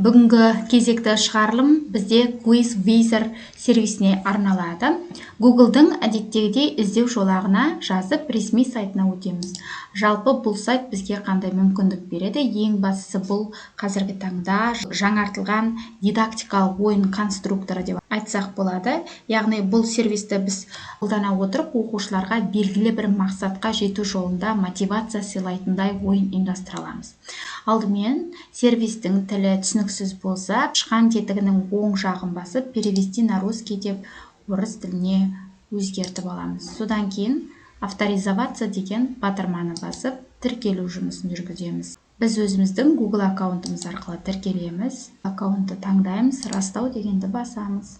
Бүгінгі кезекті шығарылым бізде QuizWizard сервисіне арналады. Google'дың әдеттегідей іздеу жолағына жазып ресми сайтына өтеміз. Жалпы бұл сайт бізге қандай мүмкіндік береді? Ең бастысы бұл қазіргі таңда жаңартылған дидактикалық ойын конструкторы деп айтсақ болады. Яғни бұл сервисті біз қолдана отырып оқушыларға белгілі бір мақсатқа жету жолында мотивация сыйлайтындай ойын ұйымдастыра аламыз. Алдымен сервистің тілі түсініксіз болса, шыққан тетігінің оң жағын басып, перевести на русский деп орыс тіліне өзгертіп аламыз. Содан кейін авторизоваться деген батырманы басып, тіркелу жұмысын жүргіземіз. Біз өзіміздің Google аккаунтымыз арқылы тіркелеміз. Аккаунтты таңдаймыз, растау дегенді басамыз.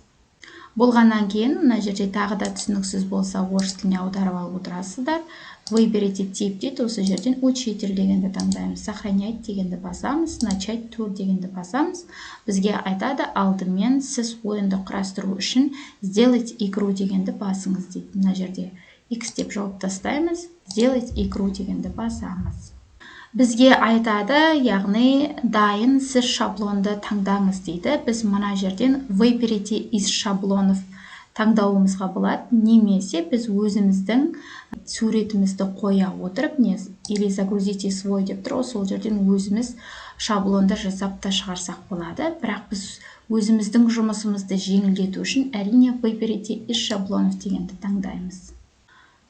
Болғаннан кейін, мына жерде тағы да түсініксіз болса, орыс тіліне аударып алып отырасыздар. Выберите тип дейді, осы жерден учитель дегенді таңдаймыз. Сохранять дегенді басамыз, начать тур дегенді басамыз. Бізге айтады, алдымен сіз ойынды құрастыру үшін сделать игру дегенді басыңыз дейді. Мына жерде X деп жауап тастаймыз, сделать игру дегенді басамыз. Бізге айтады, яғни дайын сіз шаблонды таңдаңыз дейді. Біз мына жерден выберите из шаблонов таңдауымызға болады, немесе біз өзіміздің суретімізді қоя отырып, или загрузите свой деп тұр, сол жерден өзіміз шаблонды жасап та шығарсақ болады. Бірақ біз өзіміздің жұмысымызды жеңілдету үшін әрине выберите из шаблонов дегенді таңдаймыз.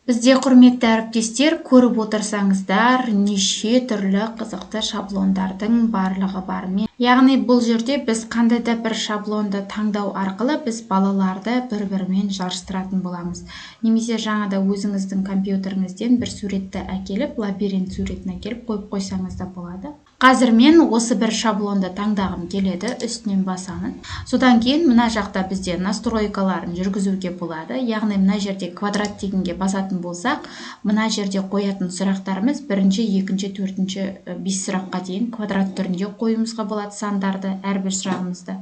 Бізде, құрметті әріптестер, көріп отырсаңыздар, неше түрлі қызықты шаблондардың барлығы бар. Яғни бұл жерде біз қандай да бір шаблонды таңдау арқылы біз балаларды бір-бірімен жарыстыратын боламыз. Немесе жаңада өзіңіздің компьютеріңізден бір суретті әкеліп, лабиринт суретін әкеліп қойып қойсаңыз да болады. Қазір мен осы бір шаблонды таңдағым келеді, үстінен басамын. Содан кейін мына жақта бізде настройкаларын жүргізуге болады. Яғни мына жерде квадрат дегенге басатын болсақ, мына жерде қоятын сұрақтарымыз бірінші, екінші, төртінші, 5 сұраққа дейін квадрат түрінде қоюымызға болады сандарды, әрбір сұрағымызды.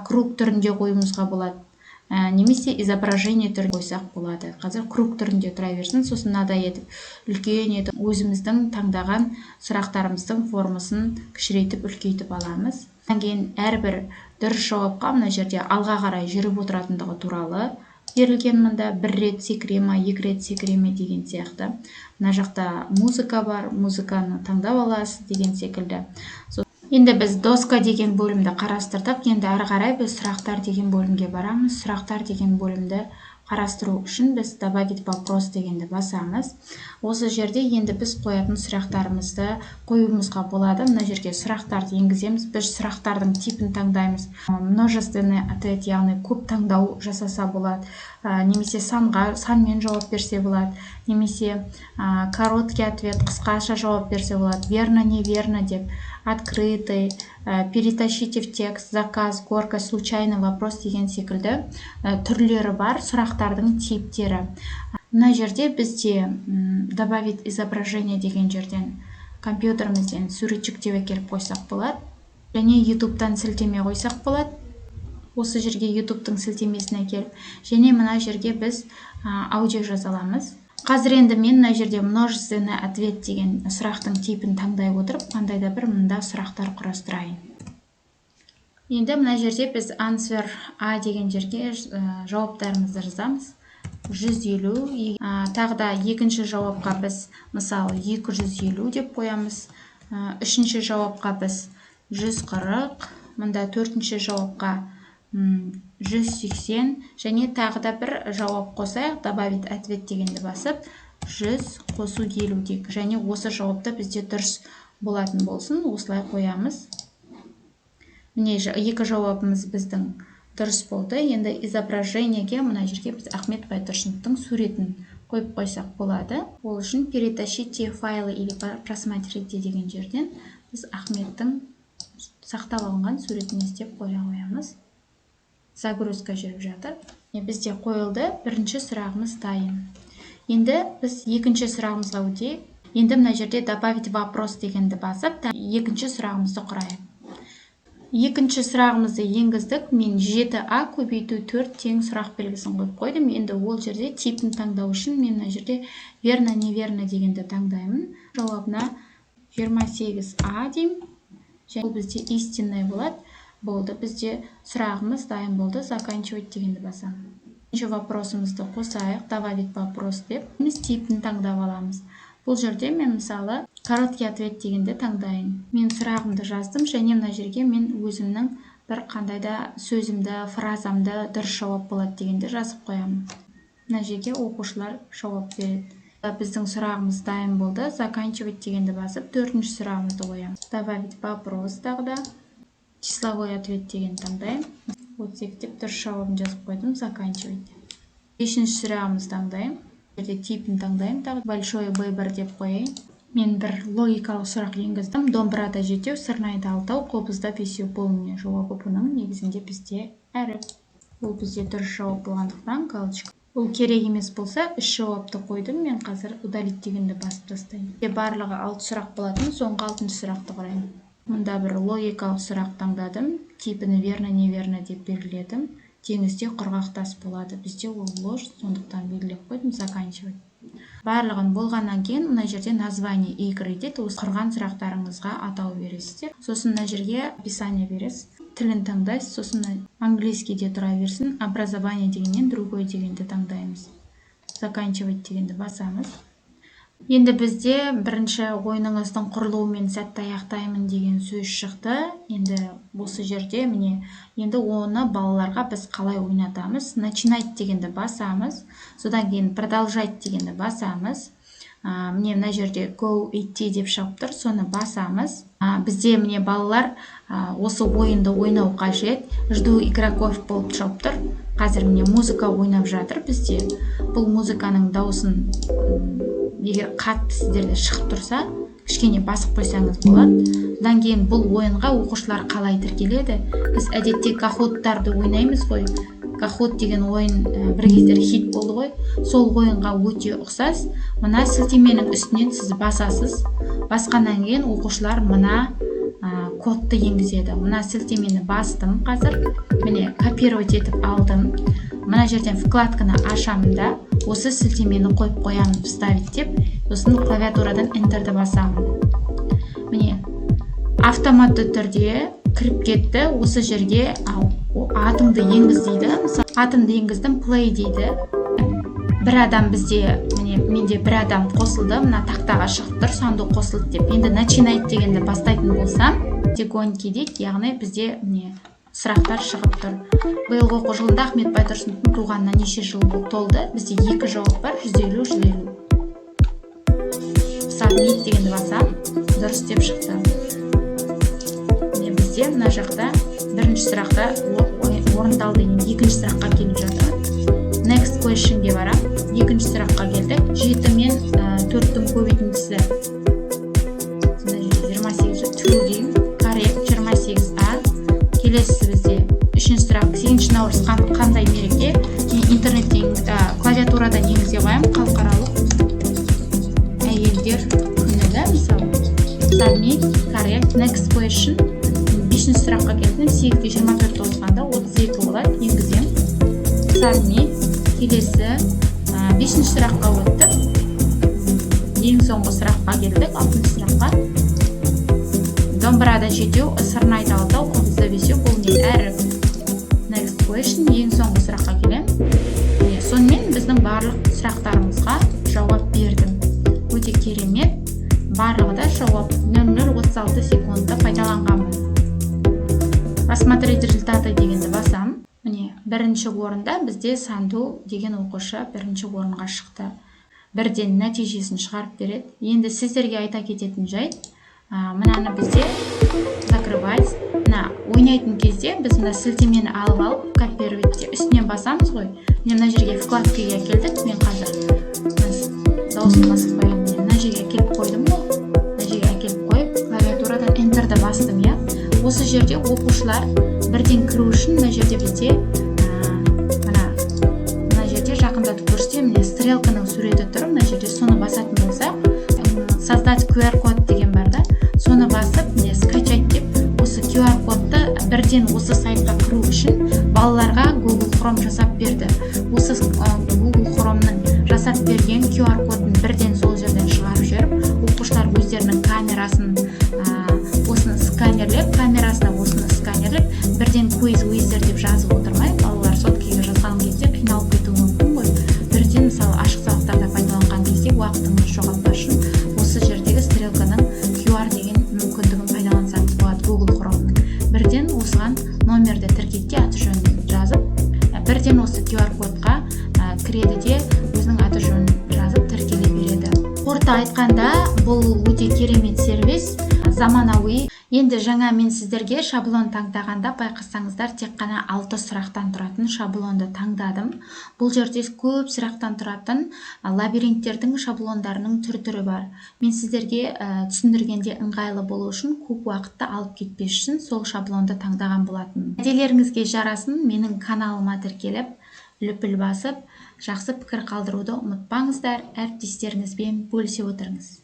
Круг түрінде қоюымызға болады. Немесе изображение түрінде қойсақ болады. Қазір круг түрінде тұра берсін, сосын мынадай етіп үлкен етіп өзіміздің таңдаған сұрақтарымыздың формасын кішірейтіп үлкейтіп аламыз. Одан кейін әрбір дұрыс жауапқа мына жерде алға қарай жүріп отыратындығы туралы берілген, мында бір рет секірема, екі рет секірема деген сияқты. Мына жақта музыка бар, музыканы таңдап аласыз деген секілді. Енді біз доска деген бөлімді қарастырдық. Енді әрі қарай біз сұрақтар деген бөлімге барамыз. Сұрақтар деген бөлімді қарастыру үшін біз добавить вопрос дегенді басамыз. Осы жерде енді біз қоятын сұрақтарымызды қоюымызға болады. Мына жерге сұрақтарды енгіземіз. Біз сұрақтардың типін таңдаймыз. Множественный ответ, яғни көп таңдау жасаса болады. Немесе санмен жауап берсе болады. Немесе короткий ответ, қысқаша жауап берсе болады. Верно, неверно деп, открытый, перетащите в текст, заказ, горка, случайный вопрос деген секілді түрлері бар сұрақтардың типтері. Мына жерде бізде добавить изображение деген жерден компьютерімізден суретчик деп әкеліп қойсақ болады. Және YouTube-тан сілтеме қойсақ болады. Осы жерге YouTube-тың сілтемесін әкеліп, және мына жерге біз аудио жазаламыз. Қазір енді мен мына жерде множественный ответ деген сұрақтың типін таңдай отырып, қандай да бір мында сұрақтар құрастырайын. Енді мына жерде біз answer A деген жерге жауаптарымызды жазамыз. 150. Тағы да екінші жауапқа біз мысалы 250 деп қоямыз. Үшінші жауапқа біз 140. Мында төртінші жауапқа 180, және тағы да бір жауап қосайық, добавить ответ дегенді басып, 100 қосу 50 дейік. Және осы жауапта бізде дұрыс болатын болсын, осылай қоямыз. Міне екі жауабымыз біздің дұрыс болды. Енді изображениеге мына жерге біз Ахмет Байтұрсыновтың суретін қойып қойсақ болады. Ол үшін перетащите файлы или просмотрите деген жерден біз Ахметтің сақтап алынған суретін іздеп қоя қоямыз. Загрузка жүріп жатыр. Бізде қойылды, бірінші сұрағымыз дайын. Енді біз екінші сұрағымызға өтейік. Енді мына жерде добавить вопрос дегенді басып, екінші сұрағымызды құрайық. Екінші сұрағымызды енгіздік. Мен 7А көбейту 4 тең сұрақ белгісін қойып қойдым. Енді ол жерде типін таңдау үшін мен мына жерде верно, неверно дегенді таңдаймын. Жауабына 28А деймін. Бұл бізде истинный болады. Болды, бізде сұрағымыз дайын болды. Заканчивать дегенді басамын. Екінші вопросымызды қосайық. Добавить вопрос деп. Біз типін таңдап аламыз. Бұл жерде мен мысалы короткий ответ дегенді таңдайын. Мен сұрағымды жаздым, және мына жерге мен өзімнің бір қандайда сөзімді, фразамды дұрыс жауап болады дегенді жазып қоямын. Мына жерге оқушылар жауап береді. Біздің сұрағымыз дайын болды. Заканчивать дегенді басып, төртінші сұрағымызды қоямыз. Добавить вопрос тағда. Числовой ответ деген таңдайым. 32 деп дұрыс жауабын жазып қойдым. Заканчивать. Бесінші сұрағымыз таңдайым. Жерде типін таңдайым. Тағы большой B1 деп қояйын. Мен бір логикалық сұрақ енгіздім. Домбырада жетеу, сырнайда алтау, қобызда бесеу. Бұл не жауабы бұның негізінде бізде әріп. Бұл бізде дұрыс жауап болғандықтан галочка. Бұл керек емес болса, үш жауапты қойдым. Мен қазір удалить дегенді басып тастаймын. Барлығы 6 сұрақ болатын, соңғы 6-шы сұрақты қараймын. Мұнда бір логикалық сұрақ таңдадым. Типіні верно, неверно деп белгіледім. Теңізде құрғақ тас болады. Бізде ол ложь, сондықтан белгілеп қойдым. Заканчивать. Барлығын болғаннан кейін мына жерде название игры дейді. Осы құрған сұрақтарыңызға атау бересіздер. Сосын мына жерге описание бересіз. Тілін таңдайсыз, сосын английскийде тұра берсін. Образование дегеннен другой дегенді таңдаймыз. Заканчивать дегенді басамыз. Енді бізде бірінші ойыныңыздың құрылуымен сәтті аяқтаймын деген сөз шықты. Енді осы жерде міне, енді оны балаларға біз қалай ойнатамыз? Начинать дегенді басамыз. Содан кейін продолжать дегенді басамыз. Міне мына жерде go идти деп шығып тұр, соны басамыз. Бізде міне балалар осы ойынды ойнау қажет. Жду игроков болып шығып тұр. Қазір міне музыка ойнап жатыр бізде. Бұл музыканың дауысын егер қатты сіздерде шығып тұрса, кішкене басып қойсаңыз болады. Содан кейін бұл ойынға оқушылар қалай тіркеледі? Біз әдетте каходтарды ойнаймыз ғой. Каход деген ойын бір кездері хит болды ғой. Сол ойынға өте ұқсас. Мына сілтеменің үстінен сіз басасыз. Басқаннан кейін оқушылар мына кодты енгізеді. Мына сілтемені бастым қазір. Міне копировать етіп алдым. Мына жерден вкладканы ашамын да, осы сілтемені қойып қоямын вставить деп, сосын клавиатурадан Enter'ді басамын. Міне автоматты түрде кіріп кетті. Осы жерге атымды енгіз дейді. Атымды енгіздім, play дейді. Бір адам бізде, менде бір адам қосылды, мына тақтаға шығып тұр, санду қосылды деп. Енді начинать дегенді бастайтын болсам, тегоньки дейді, яғни бізде сұрақтар шығып тұр. Биылғы оқу жылында Ахмет Байтұрсыновтың туғанына неше жыл толды? Бізде 2 жауап бар, 150. Submit дегенді басам, дұрыс деп шықты. Бізде мына жақта бірінші сұрақта орындалды, екінші сұраққа келіп жатыр. Next question деп барам. Екінші сұраққа келдік. 7 мен 4-тің көбейтіндісі. 28 true деймін. Correct 28A. Келесі бізде үшінші сұрақ. 8 наурыз қандай мереке? Интернеттен клавиатурадан енгізе қоямын. Халықаралық әйелдер күні да мысалы. Submit, correct, next question. 5-ші сұраққа келдім. 8-ге 24 қосқанда 32 болады. Енгізем. Submit. Келесі 5-ші сұраққа өттік. Ең соңғы сұраққа келдік. 6-ші сұраққа. Домбырада жетеу, сырнайда алтау, қобызда бесеу. Бұл не әріп. Next question. Ең соңғы сұраққа келем. Сонымен біздің барлық сұрақтарымызға жауап бердім. Өте керемет. Барлығы да жауап 00:36 секундта пайдаланғанмын. Посмотреть результаты дегенді басам. Міне, бірінші орында бізде Санду деген оқушы бірінші орынға шықты. Бірден нәтижесін шығарып береді. Енді сіздерге айта кететін жайт, мынаны бізде закрывать. Ойнайтын кезде біз мына сілтемені алып, копировать үстінен басамыз ғой. Мына жерге вкладкаға келдік. Мен қазір дауысын басып қоямын. Мына жерге келіп қойдым ғой. Мына жерге келіп қойып, клавиатурадан Enter'ді бастым, я. Осы жерде оқушылар бірден кіру үшін мына жерде бізде мына жерде жақындатып көрсетем. Міне стрелканың суреті тұр. Мына жерде соны басатын болсақ, создать QR-код деген бар да. Соны басып, міне скачать деп, осы QR-кодты бірден осы сайтқа кіру үшін балаларға Google Chrome жасап берді. Осы Google Chrome'ның жасап берген QR-кодын бірден сол жерден шығарып жіберіп, оқушылар өздерінің камерасын осыны сканерлеп, камерасына осыны сканерлеп, уақытыңызды жоғалтпас үшін осы жердегі стрелканың QR деген мүмкіндігін пайдалансаңыз болады Google Chrome'ның. Бірден осыған номерді тіркетте аты жөнін жазып, бірден осы QR кодқа кіреді де өзінің аты жөнін жазып тіркеле береді. Қорыта айтқанда, бұл өте керемет сервис, заманауи. Енді жаңа мен сіздерге шаблон таңдағанда байқасаңыздар, тек қана 6 сұрақтан тұратын шаблонды таңдадым. Бұл жерде көп сұрақтан тұратын лабиринттердің шаблондарының түрі бар. Мен сіздерге түсіндіргенде ыңғайлы болу үшін, көп уақытты алып кетпес үшін сол шаблонды таңдаған болатын. Әделеріңізге жарасын, менің каналыма тіркеліп, лүпіл басып, жақсы пікір қалдыруды ұмытпаңыздар, әріптестеріңізбен бөлісе отырыңыз.